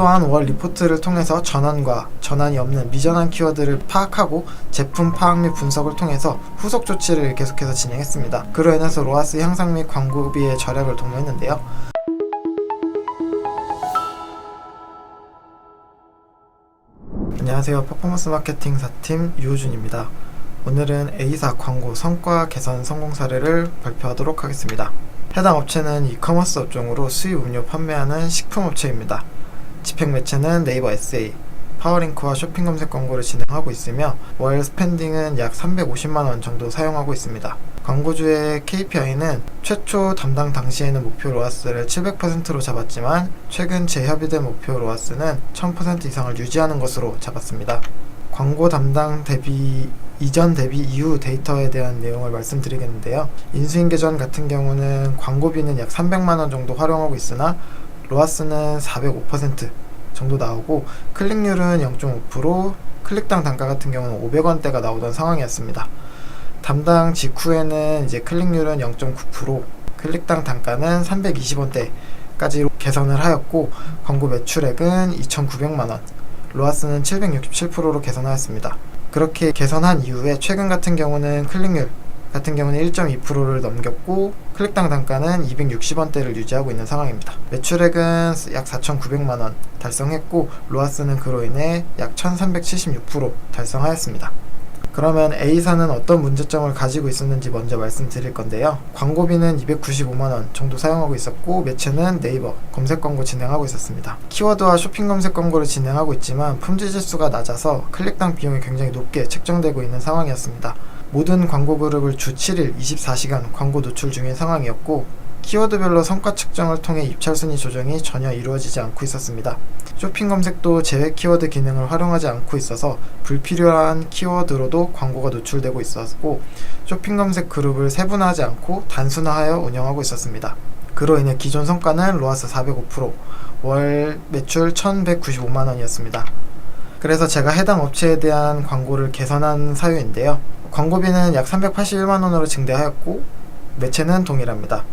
또한 월 리포트를 통해서 전환과 전환이 없는 미전환 키워드를 파악하고 제품 파악 및 분석을 통해서 후속 조치를 계속해서 진행했습니다. 그로 인해서 로아스 향상 및 광고비의 절약을 도모했는데요. 안녕하세요. 퍼포먼스 마케팅 4팀 유호준입니다. 오늘은 A사 광고 성과 개선 성공 사례를 발표하도록 하겠습니다. 해당 업체는 이커머스 업종으로 수입 음료 판매하는 식품업체입니다. 집행 매체는 네이버 SA, 파워링크와 쇼핑 검색 광고를 진행하고 있으며 월 스펜딩은 약 350만원 정도 사용하고 있습니다. 광고주의 KPI는 최초 담당 당시에는 목표 로아스를 700%로 잡았지만 최근 재협의된 목표 로아스는 1000% 이상을 유지하는 것으로 잡았습니다. 광고 담당 대비 이전 대비 이후 데이터에 대한 내용을 말씀드리겠는데요. 인수인계전 같은 경우는 광고비는 약 300만원 정도 활용하고 있으나 로아스는 405% 정도 나오고 클릭률은 0.5%, 클릭당 단가 같은 경우는 500원대가 나오던 상황이었습니다. 담당 직후에는 이제 클릭률은 0.9%, 클릭당 단가는 320원대까지 개선을 하였고 광고 매출액은 2,900만원, 로아스는 767%로 개선하였습니다. 그렇게 개선한 이후에 최근 같은 경우는 클릭률 같은 경우는 1.2%를 넘겼고 클릭당 단가는 260원대를 유지하고 있는 상황입니다. 매출액은 약 4,900만원 달성했고 로아스는 그로 인해 약 1,376% 달성하였습니다. 그러면 A사는 어떤 문제점을 가지고 있었는지 먼저 말씀드릴 건데요. 광고비는 295만원 정도 사용하고 있었고 매체는 네이버 검색 광고 진행하고 있었습니다. 키워드와 쇼핑 검색 광고를 진행하고 있지만 품질 지수가 낮아서 클릭당 비용이 굉장히 높게 책정되고 있는 상황이었습니다. 모든 광고 그룹을 주 7일 24시간 광고 노출 중인 상황이었고 키워드별로 성과 측정을 통해 입찰 순위 조정이 전혀 이루어지지 않고 있었습니다. 쇼핑 검색도 제외 키워드 기능을 활용하지 않고 있어서 불필요한 키워드로도 광고가 노출되고 있었고 쇼핑 검색 그룹을 세분화하지 않고 단순화하여 운영하고 있었습니다. 그로 인해 기존 성과는 로아스 405%, 월 매출 1,195만원이었습니다. 그래서 제가 해당 업체에 대한 광고를 개선한 사유인데요. 광고비는 약 381만원으로 증대하였고 매체는 동일합니다.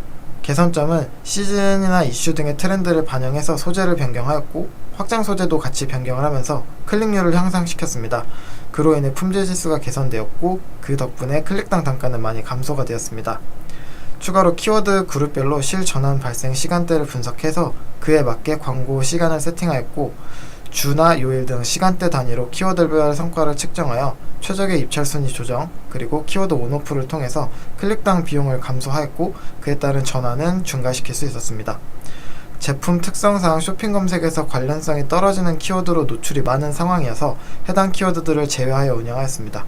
개선점은 시즌이나 이슈 등의 트렌드를 반영해서 소재를 변경하였고 확장 소재도 같이 변경을 하면서 클릭률을 향상시켰습니다. 그로 인해 품질 지수가 개선되었고 그 덕분에 클릭당 단가는 많이 감소가 되었습니다. 추가로 키워드 그룹별로 실전환 발생 시간대를 분석해서 그에 맞게 광고 시간을 세팅하였고 주나 요일 등 시간대 단위로 키워드별 성과를 측정하여 최적의 입찰 순위 조정 그리고 키워드 온오프를 통해서 클릭당 비용을 감소하였고 그에 따른 전환은 중과시킬 수 있었습니다. 제품 특성상 쇼핑 검색에서 관련성이 떨어지는 키워드로 노출이 많은 상황이어서 해당 키워드들을 제외하여 운영하였습니다.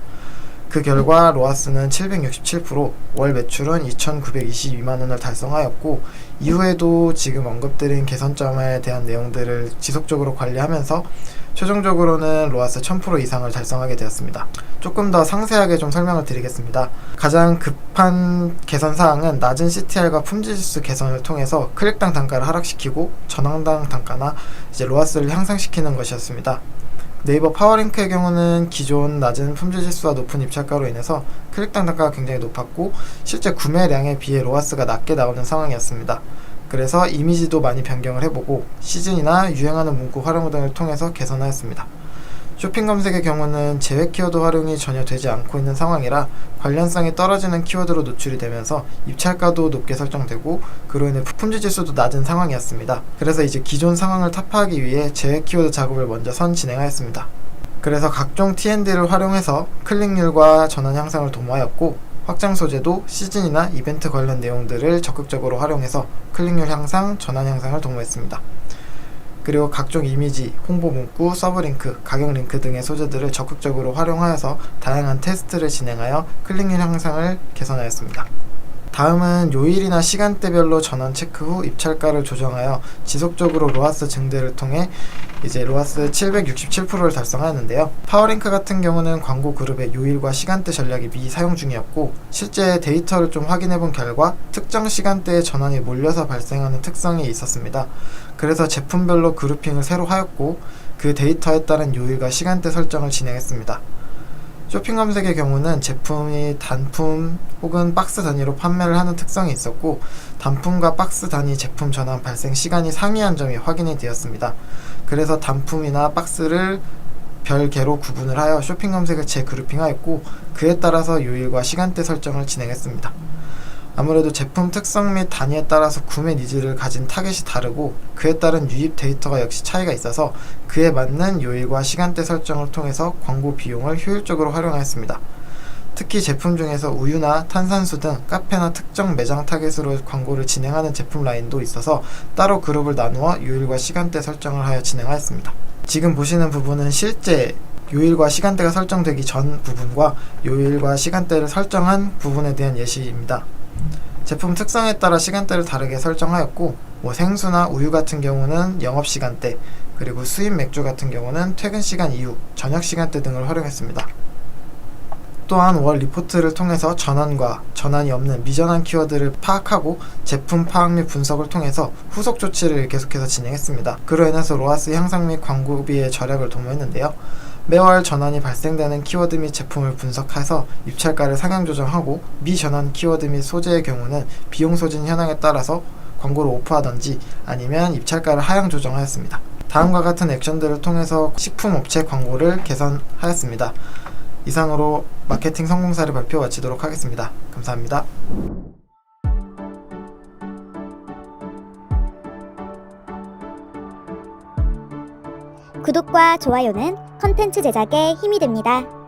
그 결과 로아스는 767%, 월 매출은 2,922만원을 달성하였고 이후에도 지금 언급드린 개선점에 대한 내용들을 지속적으로 관리하면서 최종적으로는 로아스 1000% 이상을 달성하게 되었습니다. 조금 더 상세하게 좀 설명을 드리겠습니다. 가장 급한 개선 사항은 낮은 CTR과 품질지수 개선을 통해서 클릭당 단가를 하락시키고 전환당 단가나 이제 로아스를 향상시키는 것이었습니다. 네이버 파워링크의 경우는 기존 낮은 품질 지수와 높은 입찰가로 인해서 클릭당 단가가 굉장히 높았고 실제 구매량에 비해 로아스가 낮게 나오는 상황이었습니다. 그래서 이미지도 많이 변경을 해보고 시즌이나 유행하는 문구 활용 등을 통해서 개선하였습니다. 쇼핑 검색의 경우는 제외 키워드 활용이 전혀 되지 않고 있는 상황이라 관련성이 떨어지는 키워드로 노출이 되면서 입찰가도 높게 설정되고 그로 인해 품질 지수도 낮은 상황이었습니다. 그래서 이제 기존 상황을 타파하기 위해 제외 키워드 작업을 먼저 진행하였습니다. 그래서 각종 T&D를 활용해서 클릭률과 전환 향상을 도모하였고 확장 소재도 시즌이나 이벤트 관련 내용들을 적극적으로 활용해서 클릭률 향상, 전환 향상을 도모했습니다. 그리고 각종 이미지, 홍보 문구, 서브링크, 가격 링크 등의 소재들을 적극적으로 활용하여서 다양한 테스트를 진행하여 클릭률 향상을 개선하였습니다. 다음은 요일이나 시간대별로 전환 체크 후 입찰가를 조정하여 지속적으로 로아스 증대를 통해 이제 로아스 767%를 달성하였는데요. 파워링크 같은 경우는 광고 그룹의 요일과 시간대 전략이 미사용 중이었고 실제 데이터를 좀 확인해 본 결과 특정 시간대에 전환이 몰려서 발생하는 특성이 있었습니다. 그래서 제품별로 그룹핑을 새로 하였고 그 데이터에 따른 요일과 시간대 설정을 진행했습니다. 쇼핑 검색의 경우는 제품이 단품 혹은 박스 단위로 판매를 하는 특성이 있었고 단품과 박스 단위 제품 전환 발생 시간이 상이한 점이 확인이 되었습니다. 그래서 단품이나 박스를 별개로 구분을 하여 쇼핑 검색을 재그룹핑하였고, 그에 따라서 요일과 시간대 설정을 진행했습니다. 아무래도 제품 특성 및 단위에 따라서 구매 니즈를 가진 타겟이 다르고, 그에 따른 유입 데이터가 역시 차이가 있어서 그에 맞는 요일과 시간대 설정을 통해서 광고 비용을 효율적으로 활용하였습니다. 특히 제품 중에서 우유나 탄산수 등 카페나 특정 매장 타겟으로 광고를 진행하는 제품 라인도 있어서 따로 그룹을 나누어 요일과 시간대 설정을 하여 진행하였습니다. 지금 보시는 부분은 실제 요일과 시간대가 설정되기 전 부분과 요일과 시간대를 설정한 부분에 대한 예시입니다. 제품 특성에 따라 시간대를 다르게 설정하였고, 생수나 우유 같은 경우는 영업시간대, 그리고 수입 맥주 같은 경우는 퇴근시간 이후, 저녁시간대 등을 활용했습니다. 또한 월 리포트를 통해서 전환과 전환이 없는 미전환 키워드를 파악하고 제품 파악 및 분석을 통해서 후속 조치를 계속해서 진행했습니다. 그로 인해서 로아스 향상 및 광고비의 절약을 도모했는데요. 매월 전환이 발생되는 키워드 및 제품을 분석해서 입찰가를 상향 조정하고, 미전환 키워드 및 소재의 경우는 비용 소진 현황에 따라서 광고를 오프하던지 아니면 입찰가를 하향 조정하였습니다. 다음과 같은 액션들을 통해서 식품업체 광고를 개선하였습니다. 이상으로 마케팅 성공사를 발표 마치도록 하겠습니다. 감사합니다. 구독과 좋아요는 컨텐츠 제작에 힘이 됩니다.